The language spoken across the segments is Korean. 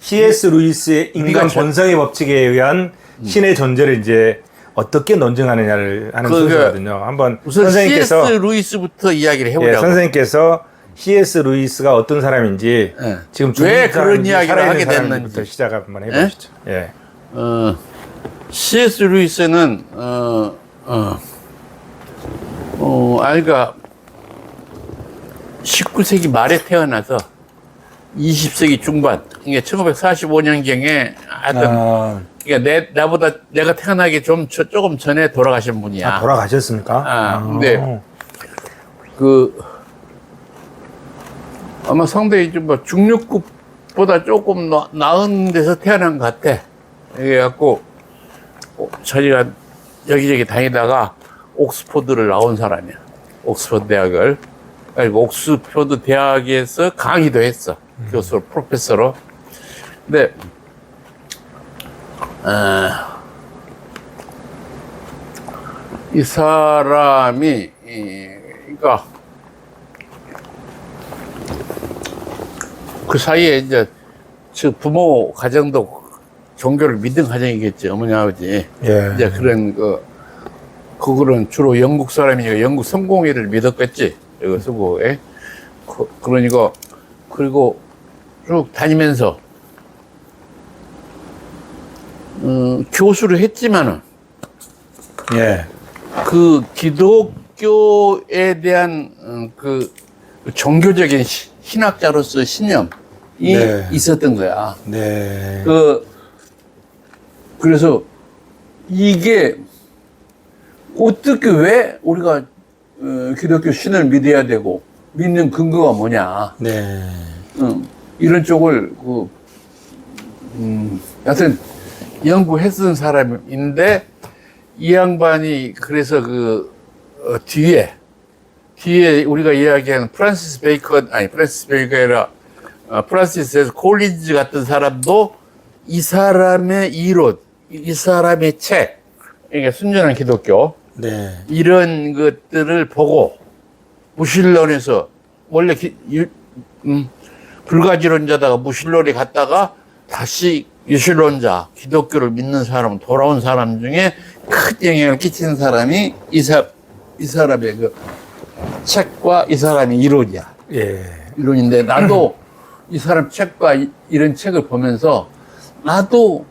C.S. 루이스의 인간 본성의 법칙에 의한 신의 존재를 이제 어떻게 논증하느냐를 하는 순서거든요. 한번 우선 선생님께서 C.S. 루이스부터 이야기를 해보자고. 예, 선생님께서 C.S. 루이스가 어떤 사람인지 예. 지금 왜 죽은 그런 사람인지 이야기를 살아있는 하게 사람인지부터 됐는지. 시작 한번 해보시죠. 예. C.S. 루이스는 아이가 19세기 말에 태어나서 20세기 중반, 그러니까 1945년경에 하여튼 그러니까 나보다 내가 태어나기 조금 전에 돌아가신 분이야. 아, 돌아가셨습니까? 근데 아마 상당히 좀 뭐 중류급보다 조금 나은 데서 태어난 것 같아. 그래갖고 자기가 여기저기 다니다가 옥스퍼드를 나온 사람이야. 옥스퍼드 대학을. 그리고 옥스퍼드 대학에서 강의도 했어. 교수로, 프로페서로. 근데 이 사람이 그러니까 그 사이에 이제 즉 부모 가정도 종교를 믿는 가정이겠지. 어머니 아버지. 예. 이제 그런 그거는 주로 영국 사람이니까 영국 성공회를 믿었겠지. 이거 성공회. 그러니까 그리고 쭉 다니면서 교수를 했지만은 예. 그 기독교에 대한 그 종교적인 신학자로서 신념이 네. 있었던 거야. 네. 그래서 이게 어떻게 왜 우리가 기독교 신을 믿어야 되고 믿는 근거가 뭐냐. 네. 이런 쪽을 여하튼 연구했던 사람인데 이 양반이 그래서 뒤에 우리가 이야기하는 프란시스 베이컨이 아니라 프란시스 콜린즈 같은 사람도 이 사람의 이론, 이 사람의 책, 그러니까 순전한 기독교, 네. 이런 것들을 보고 무신론에서 원래 불가지론자다가 무신론에 갔다가 다시 유신론자, 기독교를 믿는 사람, 돌아온 사람 중에 큰 영향을 끼치는 사람이 이 사람의 그 책과 이 사람의 이론이야. 예. 이론인데 나도 이 사람 책과 이런 책을 보면서 나도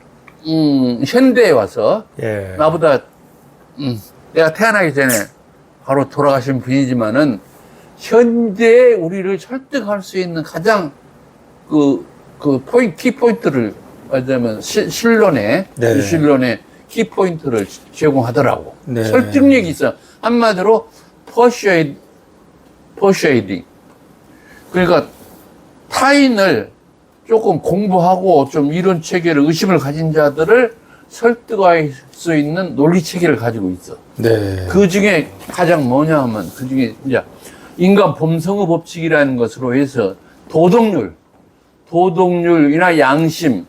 현대에 와서 예. 나보다 내가 태어나기 전에 바로 돌아가신 분이지만은 현재의 우리를 설득할 수 있는 가장 키포인트를 말하자면 신론의 네. 유신론의 키포인트를 제공하더라고. 네. 설득력이 있어. 한마디로 퍼슈에이딩. 그러니까 타인을 조금 공부하고 좀 이론 체계를 의심을 가진 자들을 설득할 수 있는 논리 체계를 가지고 있어. 네. 그 중에 가장 뭐냐 하면 그 중에 이제 인간 범성의 법칙이라는 것으로 해서 도덕률이나 양심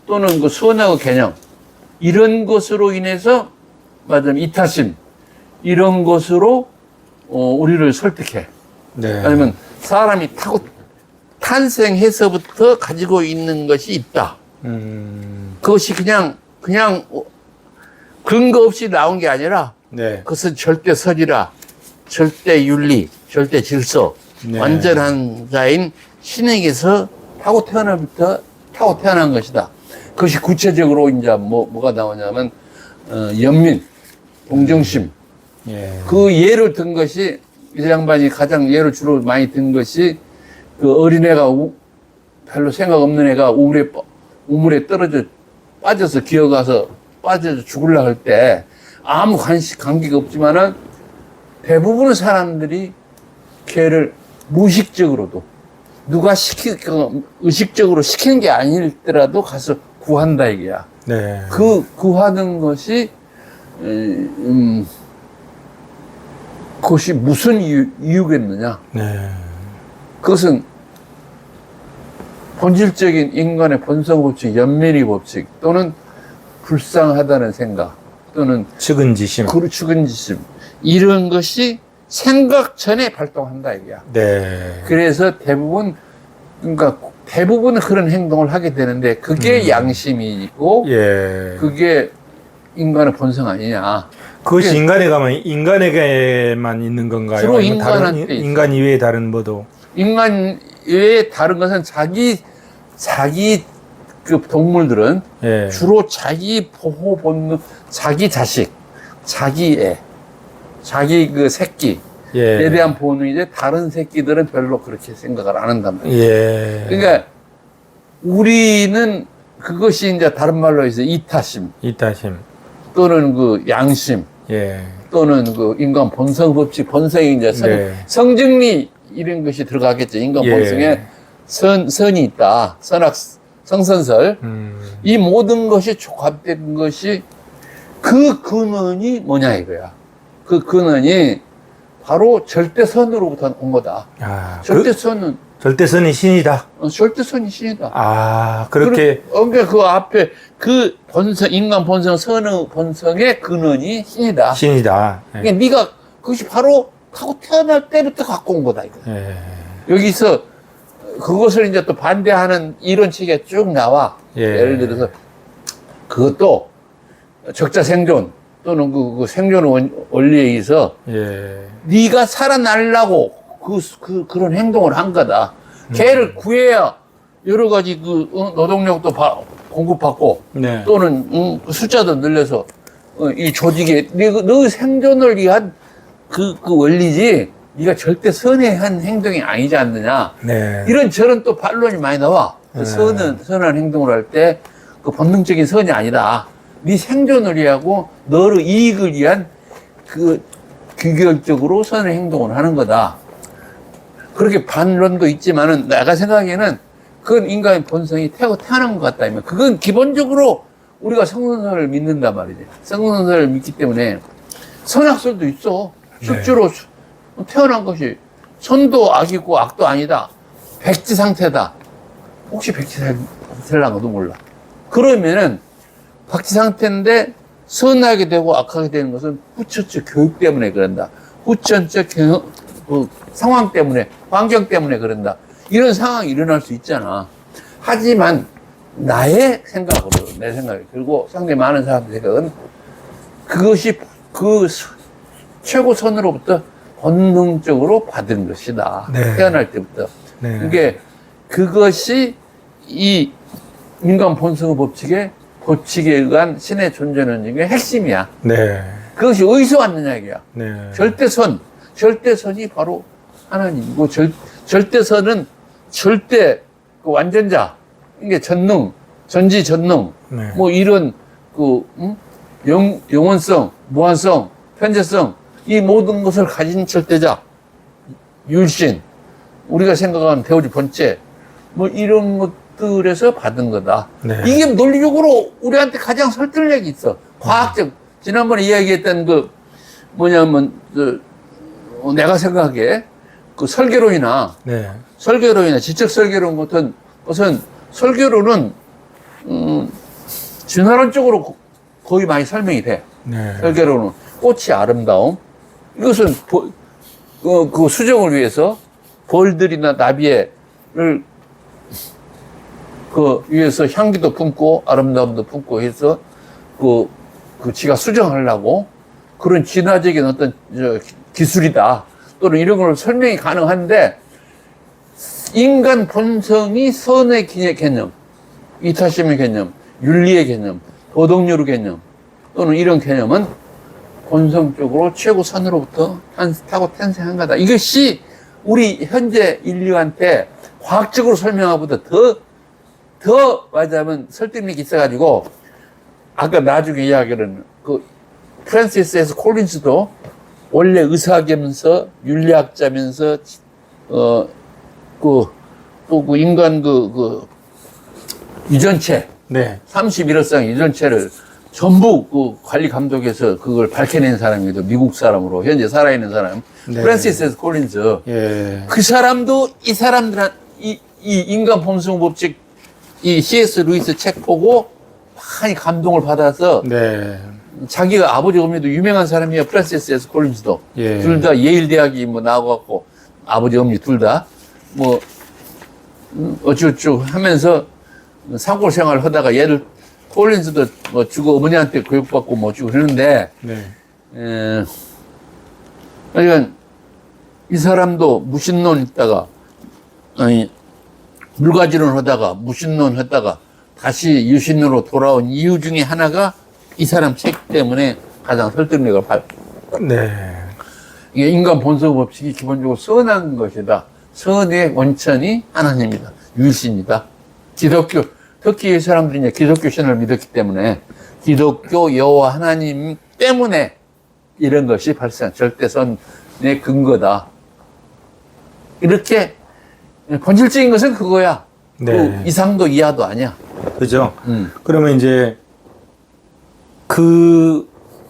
또는 그 선악의 개념 이런 것으로 인해서 말하자면 이타심 이런 것으로 우리를 설득해. 네. 아니면 사람이 탄생해서부터 가지고 있는 것이 있다. 그것이 그냥 근거 없이 나온 게 아니라 네. 그것은 절대 선이라, 절대 윤리, 절대 질서, 네. 완전한 자인 신에게서 타고 태어난 것이다. 그것이 구체적으로 이제 뭐가 나오냐면 연민, 동정심. 예. 그 예를 든 것이 이 양반이 가장 예를 주로 많이 든 것이 그 어린애가 별로 생각 없는 애가 우물에 빠져서 기어가서 빠져서 죽으려고 할 때 아무 관계가 없지만은 대부분의 사람들이 걔를 무의식적으로도 누가 의식적으로 시키는 게 아닐더라도 가서 구한다 이게야. 네. 그 구하는 것이 그것이 무슨 이유겠느냐? 네. 그것은 본질적인 인간의 본성 법칙, 연민의 법칙 또는 불쌍하다는 생각 또는 측은지심. 측은지심 이런 것이 생각 전에 발동한다 이게야. 네. 그래서 대부분 그러니까 대부분 그런 행동을 하게 되는데 그게 양심이고 예. 그게 인간의 본성 아니냐. 그것이 그게 인간에 가면 인간에게만 있는 건가요? 주로 아니면 다른 인간한테 인간 이외의 다른 뭐도? 인간 외에 다른 것은 자기 그 동물들은 예. 주로 자기 보호 본능, 자기 자식, 자기 애, 자기 그 새끼에 예. 대한 본능이지 다른 새끼들은 별로 그렇게 생각을 안 한단 말이에요. 예. 그러니까 우리는 그것이 이제 다른 말로 해서 이타심 이타심. 또는 그 양심 예. 또는 그 인간 본성 법칙, 본성이 이제 네. 성증리 이런 것이 들어가겠죠. 인간 예. 본성에 선이 있다. 성선설. 이 모든 것이 조합된 것이 그 근원이 뭐냐 이거야. 그 근원이 바로 절대선으로부터 온 거다. 아, 절대선은 절대선이 신이다. 절대선이 신이다. 아, 그렇게. 그러니까 그 앞에 그 본성, 인간 본성, 선의 본성의 근원이 신이다. 신이다. 예. 그러니까 네가 그것이 바로 하고 태어날 때부터 갖고 온 거다 이거. 예. 여기서 그것을 이제 또 반대하는 이론칙에 쭉 나와. 예. 예를 들어서 그것도 적자 생존 또는 그 생존 원리에 의해서 예. 네가 살아나려고 그런 행동을 한 거다. 걔를 구해야 여러 가지 노동력도 공급받고 네. 또는 숫자도 늘려서 이 조직에 너 생존을 위한 그 원리지 네가 절대 선한 행동이 아니지 않느냐. 네. 이런 저런 또 반론이 많이 나와. 선한 행동을 할 때 그 본능적인 선이 아니다. 네 생존을 위하고 너를 이익을 위한 그 규결적으로 선의 행동을 하는 거다. 그렇게 반론도 있지만은 내가 생각하기에는 그건 인간의 본성이 태어난 것 같다면 그건 기본적으로 우리가 성선설을 믿는단 말이지. 성선설을 믿기 때문에 선악설도 있어. 실제로 태어난 것이 선도 악이고 악도 아니다. 백지 상태다. 혹시 백지 상태라고도 몰라. 그러면은 백지 상태인데 선하게 되고 악하게 되는 것은 후천적 교육 때문에 그런다. 후천적 상황 때문에, 환경 때문에 그런다. 이런 상황이 일어날 수 있잖아. 하지만 나의 생각으로, 내 생각에, 그리고 상당히 많은 사람들의 생각은 그것이 그 최고선으로부터 본능적으로 받은 것이다. 네. 태어날 때부터. 네. 이게 그것이 이 인간 본성의 법칙에 의한 신의 존재는 이게 핵심이야. 네. 그것이 어디서 왔느냐 이거야. 네. 절대선이 바로 하나님이고 절대선은 절대 그 완전자, 이게 전능, 전지전능, 네. 뭐 이런 영원성, 무한성, 편재성 이 모든 것을 가진 절대자, 율신, 우리가 생각하는 대오주 번째, 뭐 이런 것들에서 받은 거다. 네. 이게 논리적으로 우리한테 가장 설득력이 있어. 과학적. 지난번에 이야기했던 뭐냐면 내가 생각하기에 그 설계론이나 네. 지적 설계론 같은 것은 설계론은 진화론적으로 거의 많이 설명이 돼. 네. 설계론은 꽃이 아름다움. 이것은 그 수정을 위해서 벌들이나 나비를 그 위해서 향기도 품고 아름다움도 품고 해서 그 지가 수정하려고 그런 진화적인 어떤 기술이다. 또는 이런 걸 설명이 가능한데 인간 본성이 선의 개념, 이타심의 개념, 윤리의 개념, 도덕률의 개념 또는 이런 개념은 본성적으로 최고선으로부터 타고 탄생한 거다. 이것이 우리 현재 인류한테 과학적으로 설명하고보다 더 말하자면 설득력이 있어가지고 아까 나중에 이야기하는 그 프랜시스 S 콜린스도 원래 의사계면서 윤리학자면서 또 그 인간 유전체 네. 31호상 유전체를 전부 그 관리 감독해서 그걸 밝혀낸 사람이거든. 미국 사람으로 현재 살아있는 사람. 네. 프랜시스 S 콜린스. 예. 그 사람도 이 인간 본성 법칙 이 C.S. 루이스 책 보고 많이 감동을 받아서 네. 자기가 아버지 어머니도 유명한 사람이야. 프랜시스 S 콜린스도. 예. 둘 다 예일 대학이 뭐 나와갖고 아버지 어머니 둘 다 뭐 어쩌고저쩌고 하면서 사고 생활을 하다가 얘를 콜린스도 뭐 주고 어머니한테 교육받고 뭐 주고 그러는데, 네. 그러니까 이 사람도 무신론 했다가, 아니, 물가지론 하다가 무신론 했다가 다시 유신으로 돌아온 이유 중에 하나가 이 사람 책 때문에 가장 설득력을 네. 이게 인간 본성 법칙이 기본적으로 선한 것이다. 선의 원천이 하나님이다. 유일신이다. 기독교, 특히 이 사람들이 이제 기독교 신을 믿었기 때문에 기독교 여호와 하나님 때문에 이런 것이 발생, 절대선의 근거다. 이렇게 본질적인 것은 그거야. 네. 그 이상도 이하도 아니야. 그죠? 그러면 이제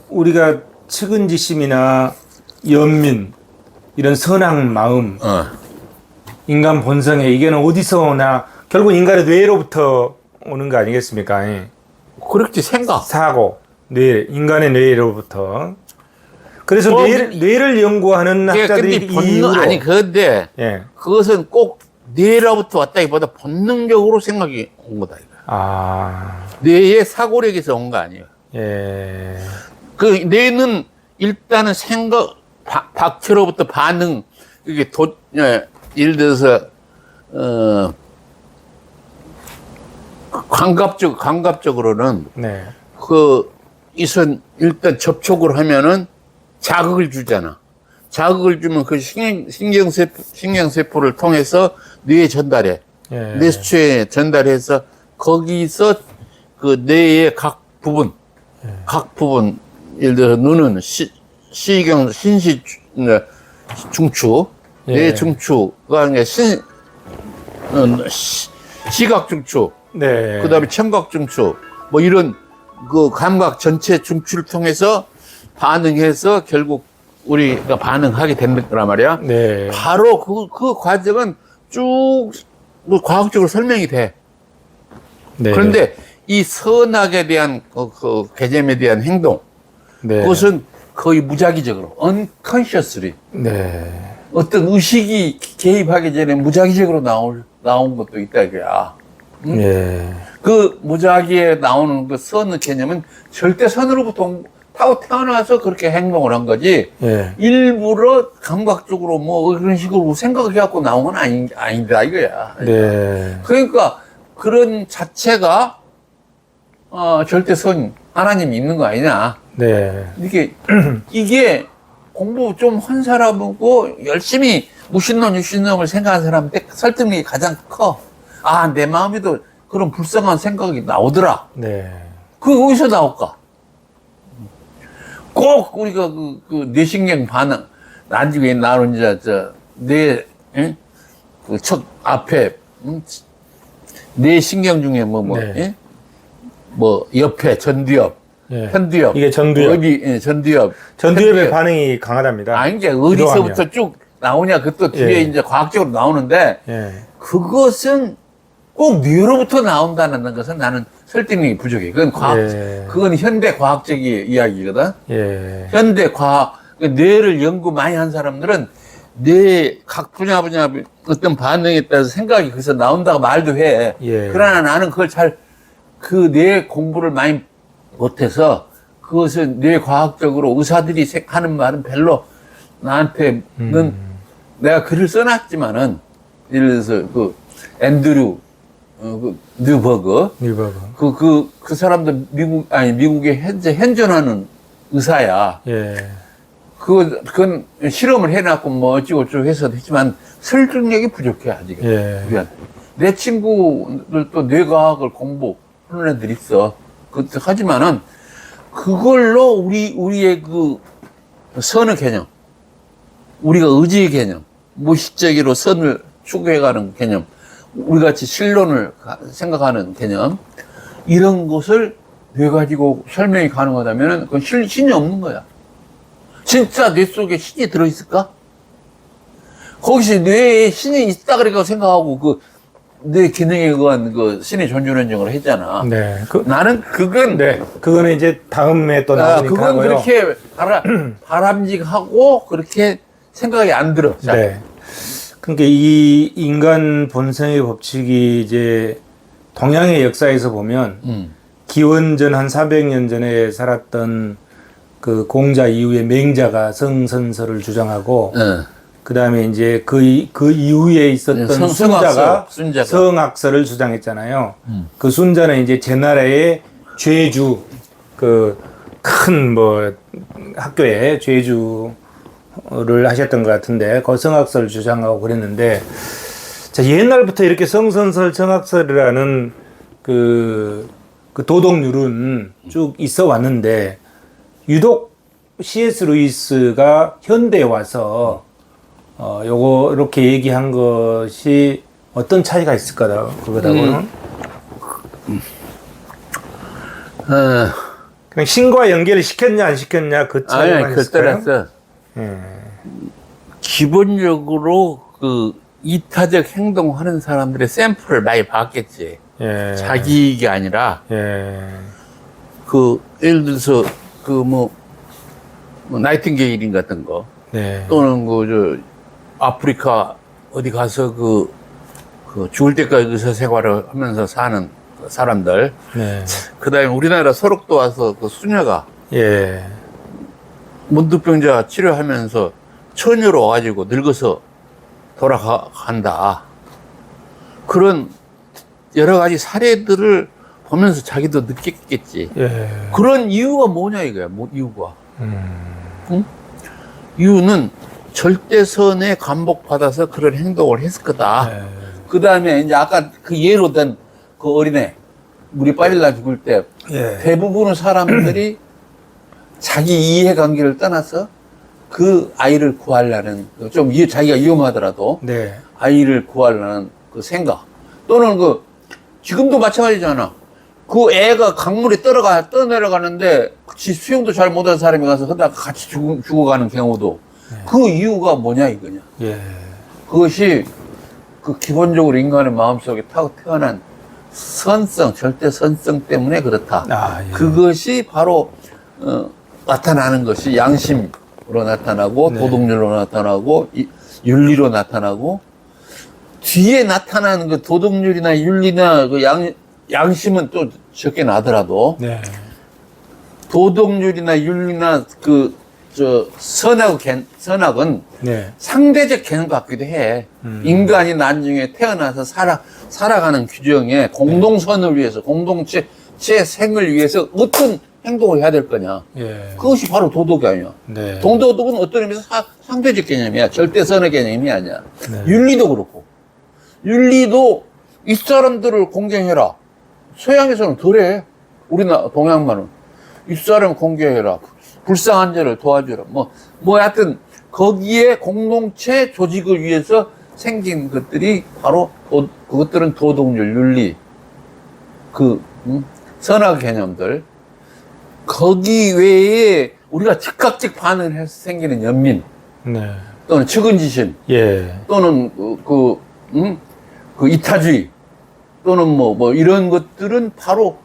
우리가 측은지심이나 연민, 이런 선한 마음, 인간 본성에 이게는 어디서 오나, 결국 인간의 뇌로부터 오는 거 아니겠습니까? 예. 그렇게 생각. 사고, 인간의 뇌로부터. 그래서 뇌를 연구하는 학자들이 근데 본능, 아니, 그런데 예. 그것은 꼭 뇌로부터 왔다기보다 본능적으로 생각이 온 거다. 이거. 아, 뇌의 사고력에서 온 거 아니에요. 예. 그 뇌는 일단은 생각, 박체로부터 반응, 이게 예를 들어서, 감각적으로는 네. 일단 접촉을 하면은 자극을 주잖아. 자극을 주면 그 신경세포를 통해서 뇌에 전달해. 예. 뇌수초에 전달해서 거기서 그 뇌의 각 부분, 예를 들어서 눈은 시경, 신시 중추, 예. 뇌 중추가 아니라 시각 중추, 네. 그 다음에 청각 중추, 뭐 이런 그 감각 전체 중추를 통해서 반응해서 결국 우리가 반응하게 되는 거란 말이야. 네. 바로 그 과정은 쭉 과학적으로 설명이 돼. 네. 그런데 이 선악에 대한 그 개념에 대한 행동, 네. 그것은 거의 무작위적으로, unconsciously, 네. 어떤 의식이 개입하기 전에 무작위적으로 나온 것도 있다 이거야. 예. 그 무작위에 나오는 그 선의 개념은 절대 선으로부터 타고 태어나서 그렇게 행동을 한 거지. 예. 일부러 감각적으로 뭐 그런 식으로 생각해갖고 나온 건 아니다 이거야. 네. 그러니까 그런 자체가 절대 선 하나님이 있는 거 아니냐. 네. 이게 공부 좀 한 사람하고 열심히 무신론, 유신론을 생각한 사람한테 설득력이 가장 커. 아, 내 마음에도 그런 불쌍한 생각이 나오더라. 네. 그게 어디서 나올까? 꼭 우리가 그 뇌신경 반응, 나중에 나는 이제 첫 앞에, 뇌신경 중에 네. 뭐 옆에 전두엽, 예. 현두엽. 이게 전두엽. 전두엽. 전두엽의 현두엽. 반응이 강하답니다. 이제 어디서부터 쭉 나오냐, 그것도 뒤에 예. 이제 과학적으로 나오는데, 예. 그것은 꼭 뇌로부터 나온다는 것은 나는 설득력이 부족해. 그건 현대 과학적 이야기거든. 예. 현대 과학, 뇌를 연구 많이 한 사람들은 뇌 각 분야 어떤 반응에 따라서 생각이 거기서 나온다고 말도 해. 예. 그러나 나는 그 뇌 공부를 많이 못해서 그것은 뇌 과학적으로 의사들이 하는 말은 별로 나한테는 내가 글을 써놨지만은 예를 들어서 앤드류 뉴버그 그 사람도 미국에 현존하는 의사야. 예. 그건 실험을 해놨고 뭐 어찌고저찌 해서 했지만 설득력이 부족해 아직. 예. 내 친구들도 뇌과학을 공부하는 애들 있어. 하지만은 그걸로 우리의 그 선의 개념, 우리가 의지의 개념, 무의식적으로 선을 추구해가는 개념, 우리 같이 신론을 생각하는 개념, 이런 것을 뇌 가지고 설명이 가능하다면은 그건 신이 없는 거야. 진짜 뇌 속에 신이 들어있을까? 거기서 뇌에 신이 있다 그러니까 생각하고 뇌 기능에 의한 신의 존재론정을 했잖아. 네. 나는 그거는 이제 다음에 또 나오니까 그건 하고요. 그렇게 바람직하고 그렇게 생각이 안 들어. 자. 네. 그러니까 이 인간 본성의 법칙이 이제 동양의 역사에서 보면 기원전 한 400년 전에 살았던 그 공자 이후에 맹자가 성선설을 주장하고 그 다음에 이제 그 이후에 있었던 순자가 성악설을 주장했잖아요. 그 순자는 이제 제 나라의 죄주, 그 큰 뭐 학교에 죄주를 하셨던 것 같은데, 그 성악설을 주장하고 그랬는데, 자, 옛날부터 이렇게 성선설, 성악설이라는 그 도덕률은 쭉 있어 왔는데, 유독 C.S. 루이스가 현대에 와서 요거 이렇게 얘기한 것이 어떤 차이가 있을까, 그거다고는? 그냥 신과 연결을 시켰냐 안 시켰냐 그 차이가 아니, 그 따라서 기본적으로 그 이타적 행동하는 사람들의 샘플을 많이 봤겠지. 예. 자기 이익이 아니라 그 예를 들어서 그 뭐 나이팅게일인 같은 거 네. 또는 그 저 아프리카 어디 가서 그 죽을 때까지 의사 생활을 하면서 사는 사람들. 네. 그 다음에 우리나라 소록도 와서 그 수녀가 예. 문득병자 치료하면서 처녀로 와가지고 늙어서 돌아간다. 그런 여러 가지 사례들을 보면서 자기도 느꼈겠지. 예. 그런 이유가 뭐냐 이거야. 뭐 이유가. 응? 이유는 절대선에 감복받아서 그런 행동을 했을 거다. 예. 그 다음에 이제 아까 그 예로 든 그 어린애, 우리 빠질라 죽을 때 예. 대부분의 사람들이 자기 이해관계를 떠나서 그 아이를 구하려는, 좀 자기가 위험하더라도 네. 아이를 구하려는 그 생각, 또는 그 지금도 마찬가지잖아. 그 애가 강물에 떠내려가는데 수영도 잘 못하는 사람이 가서 하다가 같이 죽어가는 경우도 그 이유가 뭐냐 이거냐. 예. 그것이 그 기본적으로 인간의 마음속에 타고 태어난 선성, 절대 선성 때문에 그렇다. 아, 예. 그것이 바로 나타나는 것이 양심으로 나타나고 네. 도덕률로 나타나고 윤리로 나타나고, 뒤에 나타나는 그 도덕률이나 윤리나 그 양심은 또 적게 나더라도 네. 도덕률이나 윤리나 선악은 네. 상대적 개념 같기도 해. 인간이 나중에 태어나서 살아가는 규정에 공동선을 위해서, 공동체 생을 위해서 어떤 행동을 해야 될 거냐. 예. 그것이 바로 도덕이 아니야. 네. 도덕은 어떤 의미에서 상대적 개념이야. 절대선의 개념이 아니야. 네. 윤리도 그렇고. 윤리도 이 사람들을 공경해라. 서양에서는 덜해. 우리나라 동양만은. 이 사람 공경해라. 불쌍한 자를 도와주라. 하여튼, 거기에 공동체 조직을 위해서 생긴 것들이 바로, 그것들은 도덕률, 윤리, 선악 개념들. 거기 외에 우리가 즉각적 반응을 해서 생기는 연민, 네. 또는 측은지심, 예. 또는 이타주의, 또는 이런 것들은 바로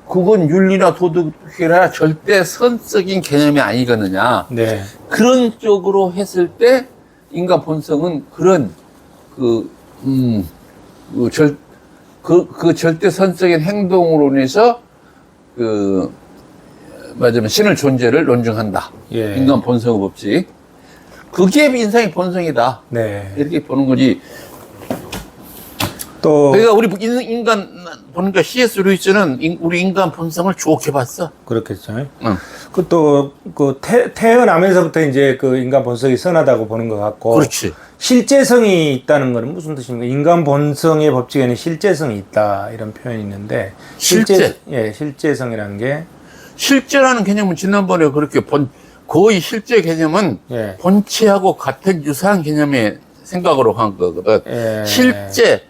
그건 윤리나 도덕이라 절대 선적인 개념이 아니거느냐. 네. 그런 쪽으로 했을 때 인간 본성은 그런 절대 선적인 행동으로 인해서 말하자면 신의 존재를 논증한다. 예. 인간 본성의 법칙. 그게 인상의 본성이다. 네. 이렇게 보는 거지. 또 그러니까 우리 인간 보니까 C.S. 루이스는 우리 인간 본성을 좋게 봤어. 그렇겠죠. 응. 태어나면서부터 이제 그 인간 본성이 선하다고 보는 것 같고. 그렇지. 실제성이 있다는 것은 무슨 뜻입니까? 인간 본성의 법칙에는 실제성이 있다 이런 표현이 있는데. 실제? 예, 실제성이라는 게. 실제라는 개념은 지난번에 그렇게 거의 실제 개념은 예. 본체하고 같은 유사한 개념의 생각으로 한 거거든. 예. 실제,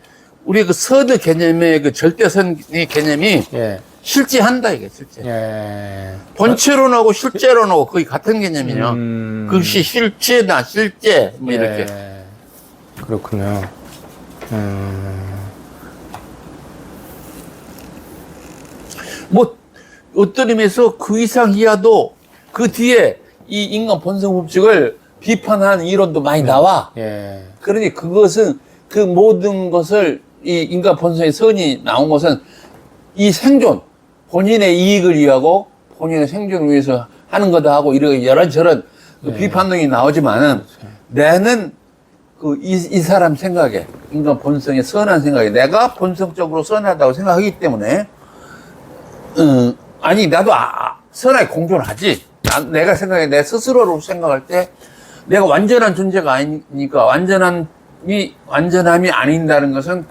우리 그 서드 개념의 그 절대선의 개념이 예. 실제한다, 이게 실제. 예. 본체론하고 실제론하고 거의 같은 개념이냐. 그것이 실체다, 실제, 이렇게. 예. 그렇군요. 어떤 의미에서 그 이상 이하도 그 뒤에 이 인간 본성 법칙을 비판하는 이론도 많이 나와. 예. 그러니 그것은 그 모든 것을 이 인간 본성의 선이 나온 것은 이 생존, 본인의 이익을 위하고 본인의 생존을 위해서 하는 거다 하고 이런저런 그 비판론이 나오지만은 나는 이 사람 생각에 인간 본성의 선한 생각에 내가 본성적으로 선하다고 생각하기 때문에 아니 나도 선하게 공존을 하지. 내가 생각해 내 스스로로 생각할 때 내가 완전한 존재가 아니니까 완전함이 아닌다는 것은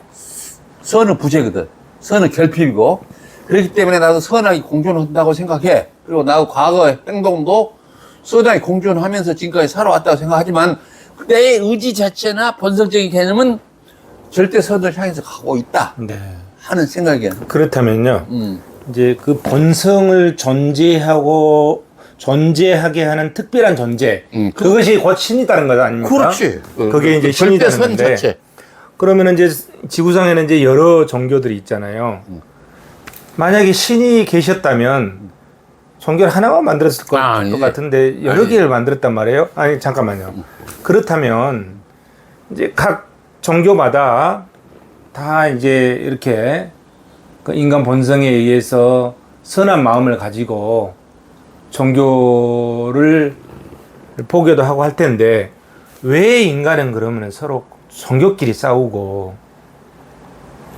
선은 부재거든. 선은 결핍이고 그렇기 때문에 나도 선하게 공존한다고 생각해. 그리고 나도 과거의 행동도 선하게 공존하면서 지금까지 살아왔다고 생각하지만 내 의지 자체나 본성적인 개념은 절대 선을 향해서 가고 있다 네. 하는 생각이야. 그렇다면요. 이제 그 본성을 존재하게 하는 특별한 존재. 그것이 곧 신이다는 거 아닙니까? 그렇지. 그게 이제 절대 신이다는 선 건데. 자체. 그러면은 이제 지구상에는 이제 여러 종교들이 있잖아요. 만약에 신이 계셨다면 종교를 하나만 만들었을 것 같은데 여러 개를 만들었단 말이에요. 아니 잠깐만요. 그렇다면 이제 각 종교마다 다 이제 이렇게 그 인간 본성에 의해서 선한 마음을 가지고 종교를 포교도 하고 할 텐데 왜 인간은 그러면 서로 종교끼리 싸우고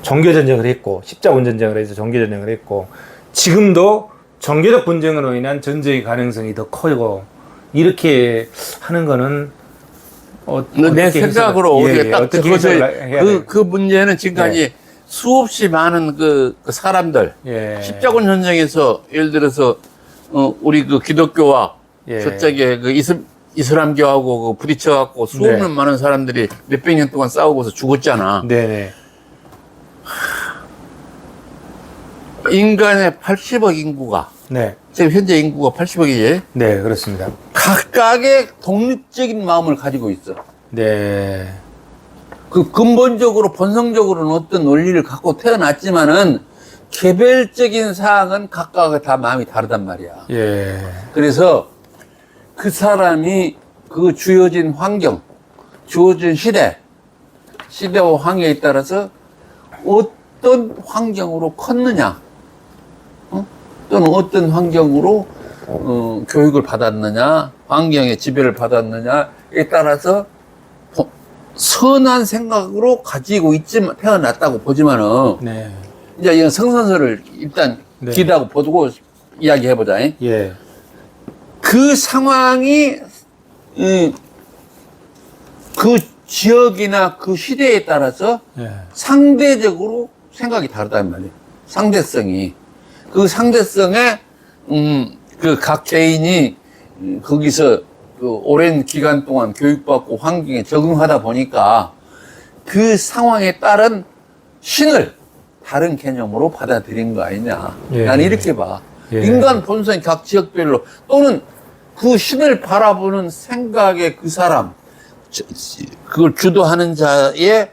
종교 전쟁을 했고 십자군 전쟁을 해서 종교 전쟁을 했고 지금도 종교적 분쟁으로 인한 전쟁의 가능성이 더 커지고 이렇게 하는 거는 내 생각으로 딱 그것을 그 문제는 지금까지 수없이 많은 그 사람들 십자군 전쟁에서 예를 들어서 우리 그 기독교와 저쪽에 그 이슬람교하고 그 부딪혀갖고 수없는 많은 사람들이 몇백 년 동안 싸우고서 죽었잖아. 네네. 인간의 80억 인구가 지금 현재 인구가 80억이지. 네, 그렇습니다. 각각의 독립적인 마음을 가지고 있어. 네. 그 근본적으로 본성적으로는 어떤 논리를 갖고 태어났지만은 개별적인 사항은 각각 다 마음이 다르단 말이야. 예. 그래서 그 사람이 그 주어진 환경, 주어진 시대와 환경에 따라서 어떤 환경으로 컸느냐, 또는 어떤 환경으로 교육을 받았느냐, 환경의 지배를 받았느냐에 따라서 선한 생각으로 가지고 있지만 태어났다고 보지만은 이제 이런 성선설을 일단 기다고 보고 이야기해보자. 예. 그 상황이 그 지역이나 그 시대에 따라서 상대적으로 생각이 다르단 말이에요. 상대성이. 그 상대성에 그 각 개인이 거기서 그 오랜 기간 동안 교육받고 환경에 적응하다 보니까 그 상황에 따른 신을 다른 개념으로 받아들인 거 아니냐. 나는 이렇게 봐. 인간 본성이 각 지역별로 또는 그 신을 바라보는 생각의 그 사람, 그걸 주도하는 자의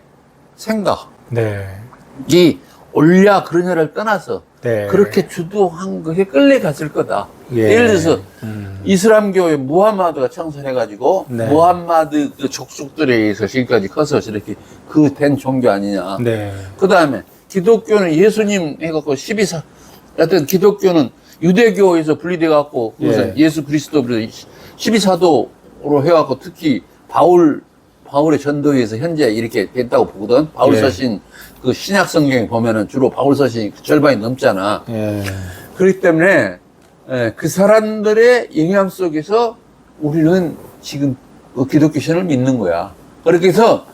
생각이 옳냐 그러냐를 떠나서 그렇게 주도한 것에 끌려갔을 거다. 예를 들어서 이슬람교의 무함마드가 창설해가지고 무함마드 그 족속들에 의해서 지금까지 커서 저렇게 그 된 종교 아니냐. 그 다음에 기독교는 예수님 해갖고 12사, 하여튼 기독교는 유대교에서 분리돼갖고 그것은 예수 그리스도 12사도로 해갖고 특히 바울의 전도에서 현재 이렇게 됐다고 보거든. 바울 서신 그 신약 성경에 보면은 주로 바울 서신이 절반이 넘잖아. 그렇기 때문에 그 사람들의 영향 속에서 우리는 지금 그 기독교 신을 믿는 거야. 그렇게 해서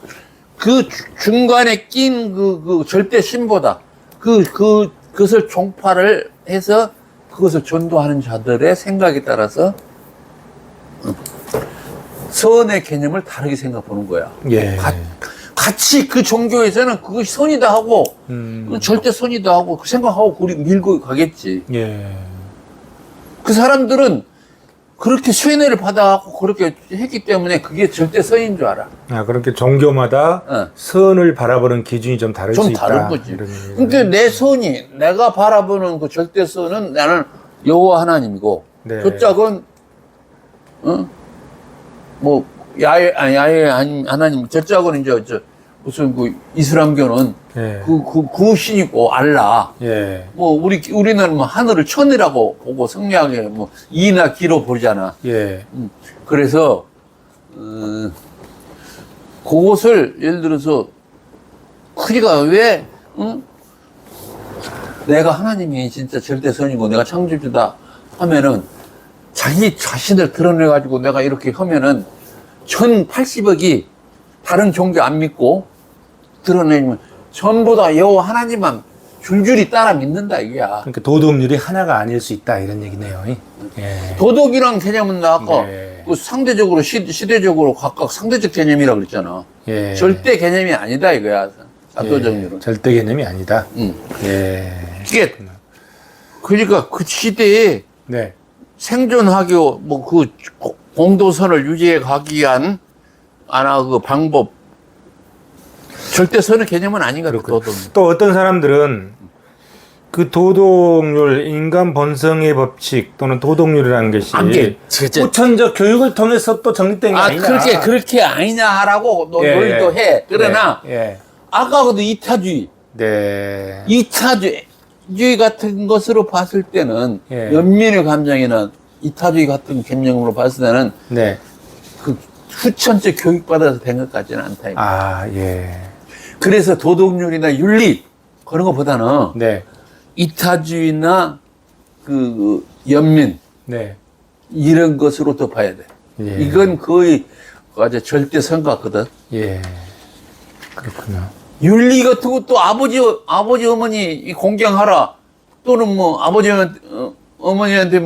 그 중간에 낀 그 절대 신보다 그것을 종파를 해서 그것을 전도하는 자들의 생각에 따라서 선의 개념을 다르게 생각하는 거야. 같이 그 종교에서는 그것이 선이다 하고 절대 선이다 하고 그 생각하고 우리 밀고 가겠지. 그 사람들은 그렇게 수혜를 받아갖고 그렇게 했기 때문에 그게 절대 선인 줄 알아. 그렇게 종교마다 선을 바라보는 기준이 좀 다를 수 있다. 좀 다른 거지. 그러니까 내 선이, 내가 바라보는 그 절대 선은 나는 여호와 하나님이고, 그 짝은, 뭐, 하나님, 절자고는 무슨 이슬람교는 예. 그 신이고, 알라. 예. 우리는 하늘을 천이라고 보고 성리하게 이나 기로 보잖아. 예. 그래서, 그것을 예를 들어서, 우리가 왜, 내가 하나님이 진짜 절대선이고 내가 창조주다 하면은 자기 자신을 드러내가지고 내가 이렇게 하면은 1080억이 다른 종교 안 믿고 드러내면 전부 다 여호와 하나님만 줄줄이 따라 믿는다 이거야. 그러니까 도덕률이 하나가 아닐 수 있다 이런 얘기네요. 예. 도덕이란 개념은 나 아까 네. 그 상대적으로 시대적으로 각각 상대적 개념이라 그랬잖아. 예. 절대 개념이 아니다 이거야. 사도적률은. 절대 개념이 아니다. 응. 예. 이게 그러니까 그 시대에 네. 생존하기 그 공도선을 유지해 가기 위한 그 방법 절대선의 개념은 아닌 것 같아요. 또 어떤 사람들은 그 도덕률, 인간 본성의 법칙 또는 도덕률이라는 것이 후천적 교육을 통해서 또 정립된 게 아니냐. 그렇게 아니냐라고 논의도 해. 그러나 아까도 이타주의. 네. 이타주의 같은 것으로 봤을 때는 연민의 감정이나 이타주의 같은 개념으로 봤을 때는 그 후천적 교육받아서 된 것 같지는 않다. 아, 예. 그래서 도덕률이나 윤리 그런 것보다는 이타주의나 그 연민 이런 것으로 더 봐야 돼. 예. 이건 거의 아주 절대선 같거든. 예. 그렇구나. 윤리 같은 것도 아버지 어머니 공경하라 또는 어머니한테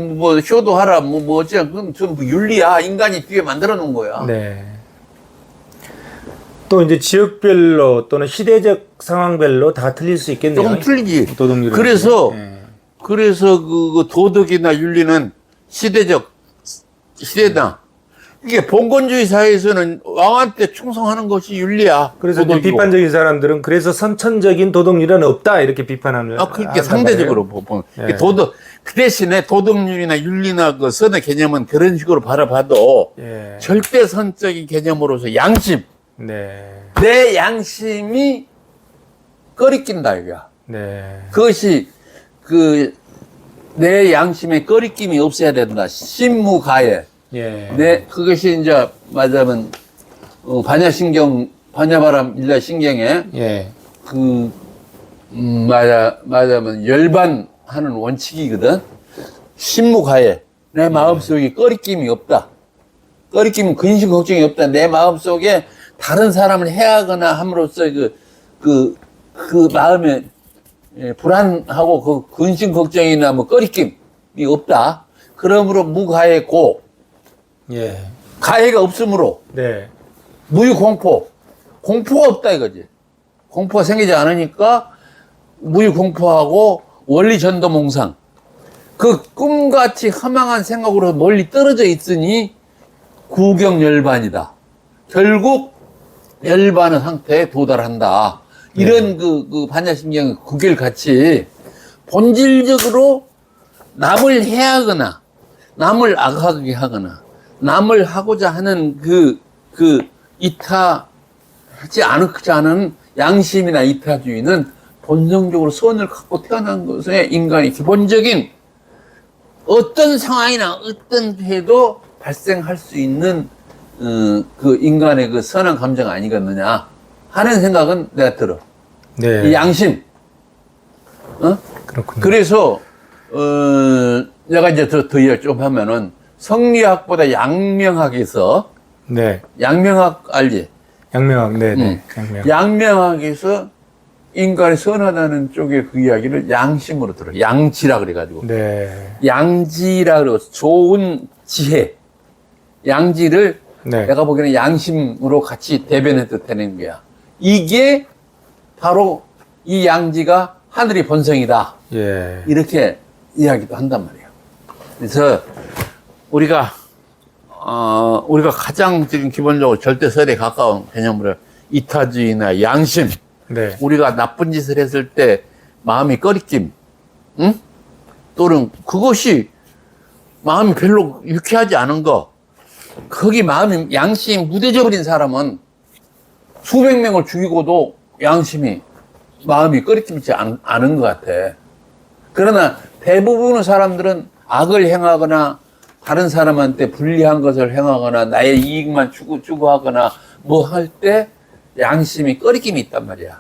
효도하라 어째 그건 전부 윤리야. 인간이 뒤에 만들어 놓은 거야. 네. 또 이제 지역별로 또는 시대적 상황별로 다 틀릴 수 있겠네요. 조금 틀리지. 도덕률은. 그래서 그 도덕이나 윤리는 시대다. 이게 봉건주의 사회에서는 왕한테 충성하는 것이 윤리야. 그래서 이제 비판적인 사람들은 그래서 선천적인 도덕률은 없다 이렇게 비판하는. 그렇게 상대적으로 보면 도덕 그 대신에 도덕률이나 윤리나 그 선의 개념은 그런 식으로 바라봐도 절대선적인 개념으로서 양심. 내 양심이 꺼리낀다 이거야. 그것이 내 양심에 꺼리낌이 없어야 된다. 신무가해. 그것이 이제 말하자면 반야바람 일라신경에 말하자면 열반하는 원칙이거든. 신무가해. 내 마음속에 꺼리낌이 없다. 꺼리낌은 근심 걱정이 없다. 내 마음속에 다른 사람을 해하거나 함으로써 그 마음에 불안하고 그 근심 걱정이나 꺼리낌이 없다. 그러므로 무가해고 가해가 없으므로 무유공포. 공포가 없다 이거지. 공포가 생기지 않으니까 무유공포하고 원리전도몽상. 그 꿈같이 허망한 생각으로 멀리 떨어져 있으니 구경열반이다. 결국 열반의 상태에 도달한다. 이런 그 반야심경 구결같이 본질적으로 남을 해하거나 남을 악하게 하거나 남을 하고자 하는 이타하지 않은 양심이나 이타주의는 본성적으로 선을 갖고 태어난 것에 인간이 기본적인 어떤 상황이나 어떤 해도 발생할 수 있는 그 인간의 그 선한 감정 아니겠느냐 하는 생각은 내가 들어. 이 양심. 그렇군요. 그래서 내가 이제 더 좀 하면은 성리학보다 양명학에서 양명학 알지? 양명학, 양명학에서 인간이 선하다는 쪽의 그 이야기를 양심으로 들어. 양지라 그래가지고. 양지라 그러고 좋은 지혜. 양지를 내가 보기에는 양심으로 같이 대변해도 되는 거야. 이게 바로 이 양지가 하늘의 본성이다. 이렇게 이야기도 한단 말이에요. 그래서 우리가 가장 지금 기본적으로 절대설에 가까운 개념으로 이타주의나 양심, 우리가 나쁜 짓을 했을 때 마음이 꺼리낌, 또는 그것이 마음이 별로 유쾌하지 않은 거, 거기 마음이, 양심이 무뎌져 버린 사람은 수백 명을 죽이고도 양심이, 마음이 끓이지 않은 것 같아. 그러나 대부분의 사람들은 악을 행하거나 다른 사람한테 불리한 것을 행하거나 나의 이익만 추구하거나 뭐 할 때 양심이 꺼리낌이 있단 말이야.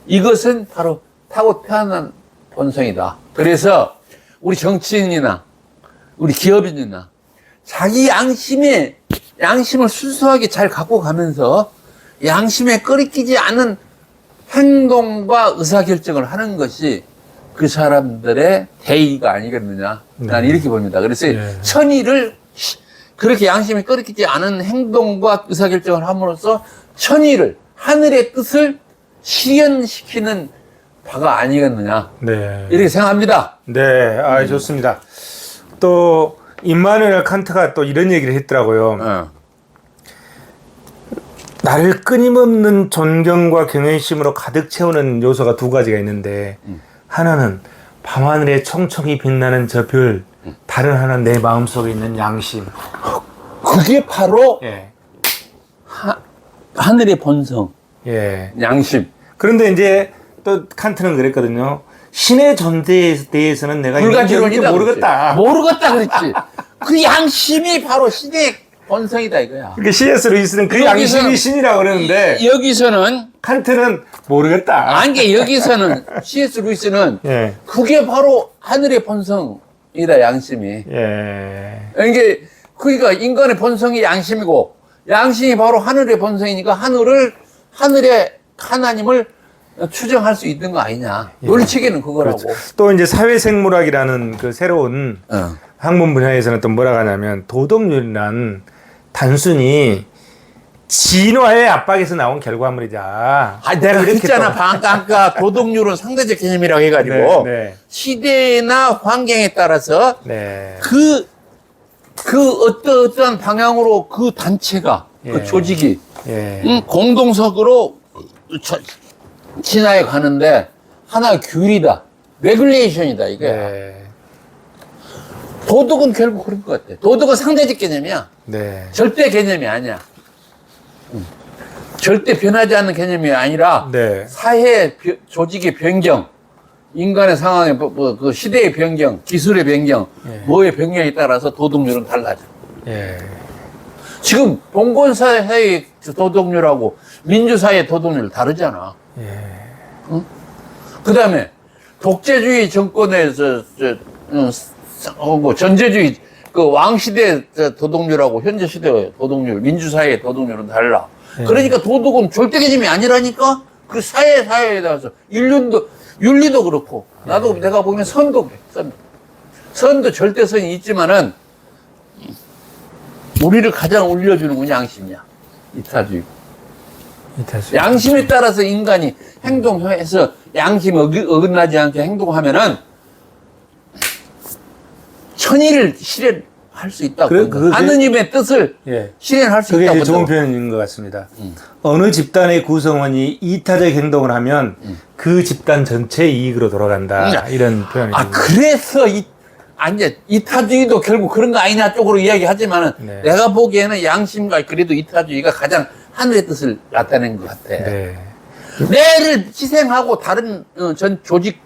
이것은 바로 타고 태어난 본성이다. 그래서 우리 정치인이나 우리 기업인이나 자기 양심을 순수하게 잘 갖고 가면서 양심에 꺼리끼지 않은 행동과 의사결정을 하는 것이 그 사람들의 대의가 아니겠느냐. 나는 이렇게 봅니다. 그래서 천의를 그렇게 양심에 꺼리끼지 않은 행동과 의사결정을 함으로써 천의를, 하늘의 뜻을 실현시키는 바가 아니겠느냐. 네. 이렇게 생각합니다. 네, 좋습니다. 또 임마누엘 칸트가 또 이런 얘기를 했더라고요. 나를 끊임없는 존경과 경외심으로 가득 채우는 요소가 두 가지가 있는데 하나는 밤하늘에 총총히 빛나는 저 별, 다른 하나는 내 마음속에 있는 양심. 그게 바로 예. 하늘의 본성, 예. 양심. 그런데 이제 또 칸트는 그랬거든요. 신의 존재에 대해서는 내가 불가지론이다. 모르겠다. 모르겠다 그랬지. 그 양심이 바로 신의 본성이다 이거야. 그러니까 C.S. 루이스는 그 양심이 신이라고 그러는데 여기서는 칸트는 모르겠다. 아니 여기서는 C.S. 루이스는 예. 그게 바로 하늘의 본성이다 양심이. 예. 그러니까 인간의 본성이 양심이고 양심이 바로 하늘의 본성이니까 하늘의 하나님을 추정할 수 있는 거 아니냐. 논리체계는 그거라고. 그렇죠. 또 이제 사회생물학이라는 그 새로운 학문 분야에서는 또 뭐라고 하냐면 도덕률이란 단순히 진화의 압박에서 나온 결과물이자. 내가 그랬잖아. 아까 도덕률은 상대적 개념이라고 해가지고 네. 시대나 환경에 따라서 네. 어떠한 방향으로 그 단체가 그 조직이 공동석으로 진화해 가는데 하나의 규율이다. 레귤레이션이다 이거야. 네. 도덕은 결국 그런 것 같아. 도덕은 상대적 개념이야. 네. 절대 개념이 아니야. 절대 변하지 않는 개념이 아니라 네. 사회 조직의 변경, 인간의 상황의 그 시대의 변경, 기술의 변경, 뭐의 변경에 따라서 도덕률은 달라져. 예. 지금 봉건사회의 도덕률하고 민주사회의 도덕률 다르잖아. 응? 그 다음에 독재주의 정권에서 전제주의 그 왕시대 도덕률하고 현재 시대의 도덕률, 민주사회의 도덕률은 달라. 그러니까 도덕은 절대 개념이 아니라니까. 그 사회에 따라서 윤리도 그렇고 내가 보면 선도 그래. 선도 절대선이 있지만은 우리를 가장 울려주는 건 양심이야. 이타주의. 양심에 따라서 인간이 행동해서 양심이 어긋나지 않게 행동하면은 천의를 실현할 수 있다고. 하느님의 뜻을 실현할 수 있다고. 그게 좋은 표현인 것 같습니다. 어느 집단의 구성원이 이타적 행동을 하면 그 집단 전체의 이익으로 돌아간다. 이런 표현이죠. 그래서 이타주의도 결국 그런 거 아니냐 쪽으로 이야기하지만은 내가 보기에는 양심과 그래도 이타주의가 가장 하늘의 뜻을 나타낸 것 같아. 네. 내를 희생하고 다른 조직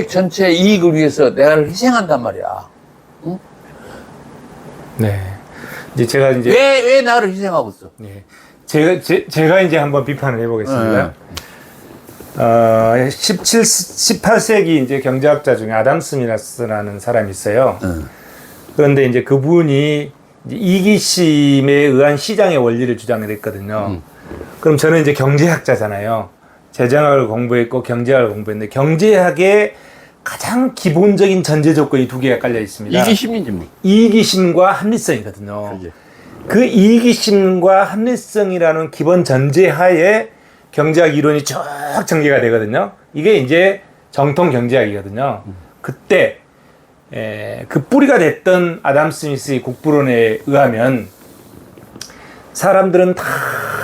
전체의 이익을 위해서 내를 희생한단 말이야. 응? 네. 이제 왜 나를 희생하고 있어? 네. 제가 이제 한번 비판을 해보겠습니다. 18세기 이제 경제학자 중에 아담 스미스라는 사람이 있어요. 그런데 이제 그분이 이기심에 의한 시장의 원리를 주장을 했거든요. 그럼 저는 이제 경제학자잖아요. 재정학을 공부했고 경제학을 공부했는데 경제학의 가장 기본적인 전제 조건이 두 개가 깔려 있습니다. 이기심이지 뭐. 이기심과 합리성이거든요. 그렇지. 그 이기심과 합리성이라는 기본 전제하에 경제학 이론이 쭉 전개가 되거든요. 이게 이제 정통 경제학이거든요. 그때 그 뿌리가 됐던 아담 스미스의 국부론에 의하면 사람들은 다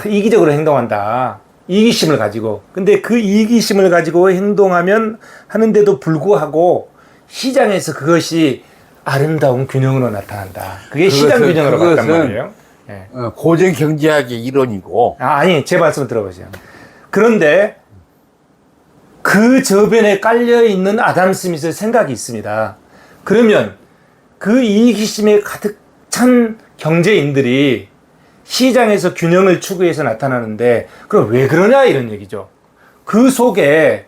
이기적으로 행동한다. 이기심을 가지고. 근데 그 이기심을 가지고 행동하면 하는데도 불구하고 시장에서 그것이 아름다운 균형으로 나타난다. 그게 시장 균형으로 봤단 말이에요. 예. 고전 경제학의 이론이고. 아니, 제 말씀을 들어보세요. 그런데 그 저변에 깔려있는 아담 스미스의 생각이 있습니다. 그러면 그 이기심에 가득 찬 경제인들이 시장에서 균형을 추구해서 나타나는데 그럼 왜 그러냐 이런 얘기죠. 그 속에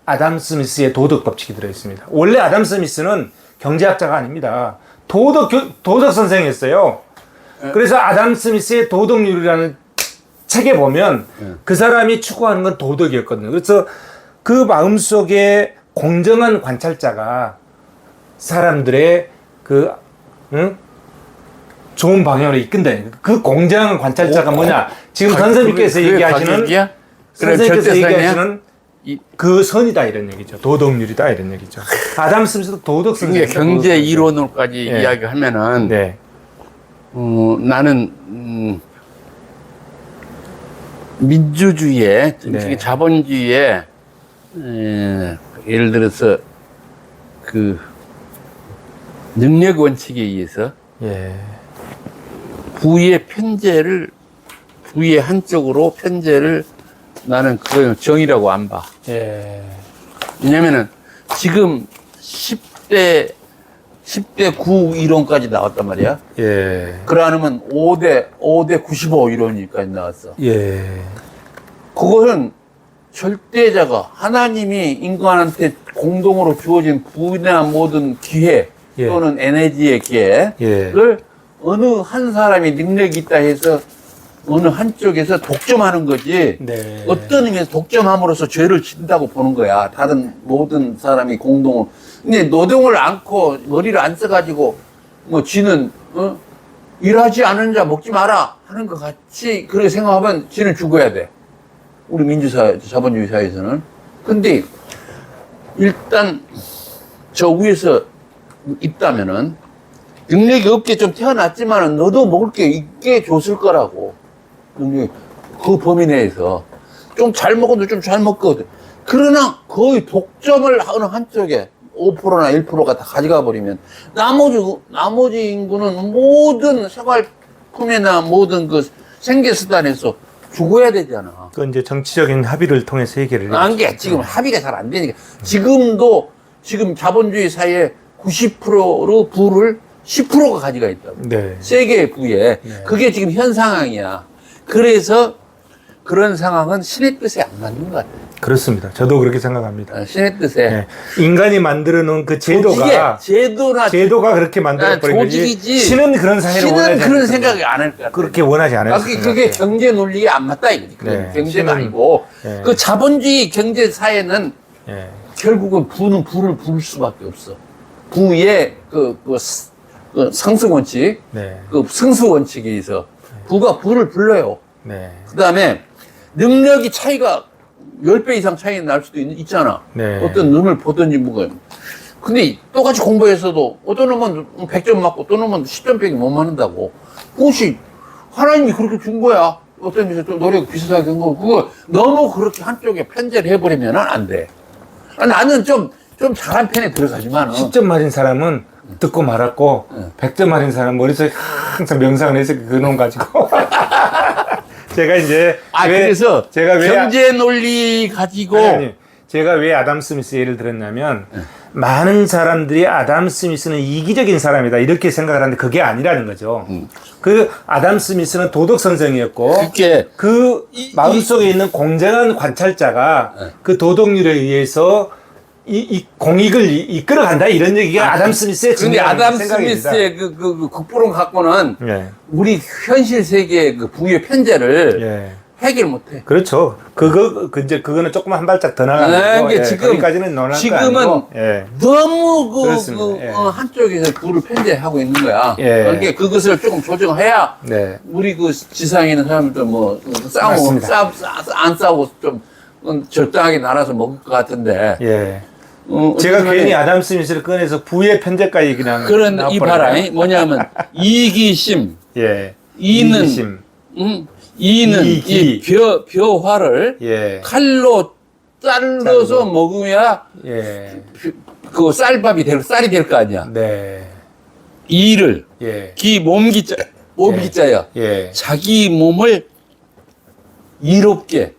아담 스미스의 도덕 법칙이 들어있습니다. 원래 아담 스미스는 경제학자가 아닙니다. 도덕 선생이었어요. 그래서 아담 스미스의 도덕률이라는 책에 보면 그 사람이 추구하는 건 도덕이었거든요. 그래서 그 마음속에 공정한 관찰자가 사람들의 좋은 방향으로 이끈다. 그 공정한 관찰자가 뭐냐? 지금 선생님께서 얘기하시는 선생님께서 얘기하시는 그 선이다 이런 얘기죠. 도덕률이다 이런 얘기죠. 아담 스미스도 도덕 선생. 경제 이론으로까지 예. 이야기하면은 네. 나는 민주주의에 네. 자본주의에 예를 들어서 그 능력 원칙에 의해서 예. 부의 한쪽으로 편제를 나는 그걸 정의라고 안 봐. 예. 왜냐면은 지금 10대 9 이론까지 나왔단 말이야. 예. 그러면 5대 95 이론까지 나왔어. 예. 그거는 절대자가 하나님이 인간한테 공동으로 주어진 부나 모든 기회 예. 또는 에너지의 기회를 예. 어느 한 사람이 능력이 있다 해서 어느 한쪽에서 독점하는 거지. 네. 어떤 의미에서 독점함으로써 죄를 짓는다고 보는 거야. 다른 모든 사람이 공동으로. 근데 노동을 않고 머리를 안 써가지고 뭐 쥐는 일하지 않은 자 먹지 마라 하는 것 같이 그렇게 생각하면 쥐는 죽어야 돼. 우리 민주사회, 자본주의 사회에서는. 근데 일단 저 위에서 있다면은 능력이 없게 좀 태어났지만은 너도 먹을 게 있게 줬을 거라고. 능력이 그 범위 내에서 좀 잘 먹어도 좀 잘 먹거든. 그러나 거의 독점을 하는 한쪽에 5%나 1%가 다 가져가 버리면 나머지 인구는 모든 생활품이나 모든 그 생계수단에서 죽어야 되잖아. 그 이제 정치적인 합의를 통해서 해결을 안 게 지금 합의가 잘 안 되니까. 지금 자본주의 사회에 90%로 부를 10%가 가져가 있다고. 네. 세계의 부에. 네. 그게 지금 현 상황이야. 그래서 그런 상황은 신의 뜻에 안 맞는 것 같아요. 그렇습니다. 저도 그렇게 생각합니다. 신의 뜻에. 네. 인간이 만들어 놓은 그 제도가 제도가 그렇게 만들어 버린 거지. 조직이지. 신은 그런 사회를 신은 원하지 그런 않을 생각이 안 할 것 같아요. 그렇게 원하지 않아요. 그게 경제 논리에 안 맞다 이거지. 네. 경제가 신은- 아니고 네. 그 자본주의 경제 사회는 예. 결국은 부는 부를 부를 수밖에 없어. 부의 그 상승 원칙, 네. 그 승수 원칙에 의해서 부가 부를 불러요. 네. 그 다음에 능력이 차이가 10배 이상 차이 날 수도 있잖아. 네. 어떤 눈을 보든지 뭐가. 근데 똑같이 공부해서도 어떤 놈은 100점 맞고 또 놈은 10점밖에 못 맞는다고. 그것이 하나님이 그렇게 준 거야. 어떤 데서 좀 노력 비슷하게 한 거. 그거 너무 그렇게 한쪽에 편제를 해버리면 안 돼. 나는 좀 잘한 편에 들어가지만. 10점 맞은 사람은 듣고 말았고 100점 맞은 사람은 머릿속에 항상 명상을 해서 그놈 가지고 제가 이제 그래서 제가 왜 경제 논리 가지고 아니, 제가 왜 아담 스미스 예를 들었냐면 많은 사람들이 아담 스미스는 이기적인 사람이다 이렇게 생각을 하는데 그게 아니라는 거죠. 그 아담 스미스는 도덕 선생이었고 그게 그 마음속에 있는 공정한 관찰자가 그 도덕률에 의해서 이 공익을 이끌어간다 이런 얘기가 아담 스미스의 근데 중요한 아담 생각입니다. 스미스의 그 국부론 갖고는 예. 우리 현실 세계의 그 부의 편제를 예. 해결 못해. 그렇죠. 그거는 조금 한 발짝 더 나가는 네, 거고, 이게 지금- 거기까지는 논할 거 지금은 아니고, 예. 너무 그렇습니다. 예. 한쪽에서 부를 편제하고 있는 거야. 예. 그러니까 그것을 조금 조정해야 네. 우리 그 지상에 있는 사람들 뭐 맞습니다. 안 싸우고 좀 적당하게 나눠서 먹을 것 같은데. 예. 제가 어쨌든 괜히 아담 스미스를 꺼내서 부의 편제까지 그냥 그런 이 나와버렸네요. 바람이 뭐냐면 이기심, 예. 이는 이기심. 이는 이기. 이 벼화를 예. 칼로 잘라서 자르고. 먹으야 예. 그 쌀이 될 거 아니야. 네. 일을 예. 몸기자야. 예. 자기 몸을 이롭게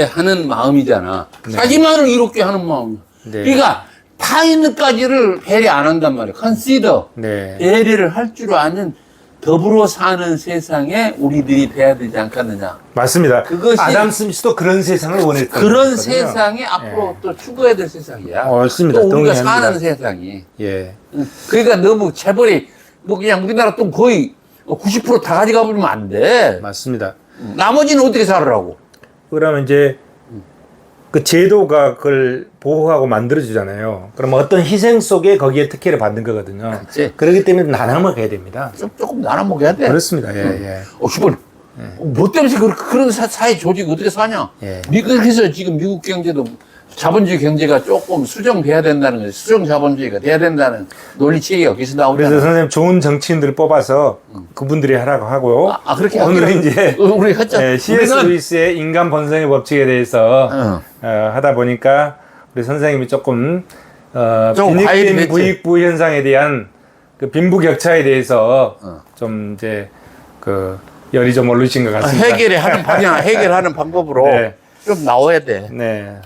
하는 마음이잖아. 자기만을 이롭게 하는 마음. 네. 그러니까 타인까지를 배려 안 한단 말이야. consider. 네. 배려를 할 줄 아는 더불어 사는 세상에 우리들이 돼야 되지 않겠느냐. 맞습니다. 그것이- 아담 스미스도 그런 세상을 원했던 그런 거거든요. 세상이 앞으로 또 추구해야 될 세상이야. 맞습니다. 또 우리가 동의합니다. 사는 세상이. 예. 그러니까 너무 재벌이 뭐 그냥 우리나라 돈 거의 90%다 가져가 버리면 안 돼. 맞습니다. 나머지는 어떻게 살으라고? 그러면 이제 그 제도가 그걸 보호하고 만들어주잖아요. 그러면 어떤 희생 속에 거기에 특혜를 받는 거거든요. 그치. 그렇기 때문에 나눠먹어야 됩니다. 조금 나눠 먹어야 돼. 그렇습니다. 예, 예. 씨발. 뭐 때문에 그런 사회 조직이 어떻게 사냐? 예. 그래서 지금 미국 경제도 자본주의 경제가 조금 수정돼야 된다는 거지. 수정 자본주의가 돼야 된다는 논리체계가 거기서 그래서 나오잖아. 선생님 좋은 정치인들을 뽑아서 그분들이 하라고 하고 그렇게 오늘 하기로 이제 우리 했잖아. C.S. 우리는- 루이스의 인간 본성의 법칙에 대해서 하다 보니까 우리 선생님이 조금 좀 과열이 빈익빈 됐지. 부익부 현상에 대한 그 빈부격차에 대해서 좀 이제 그 열이 좀 오르신 것 같습니다. 해결하는 방법으로 네. 좀 나와야 돼. 네.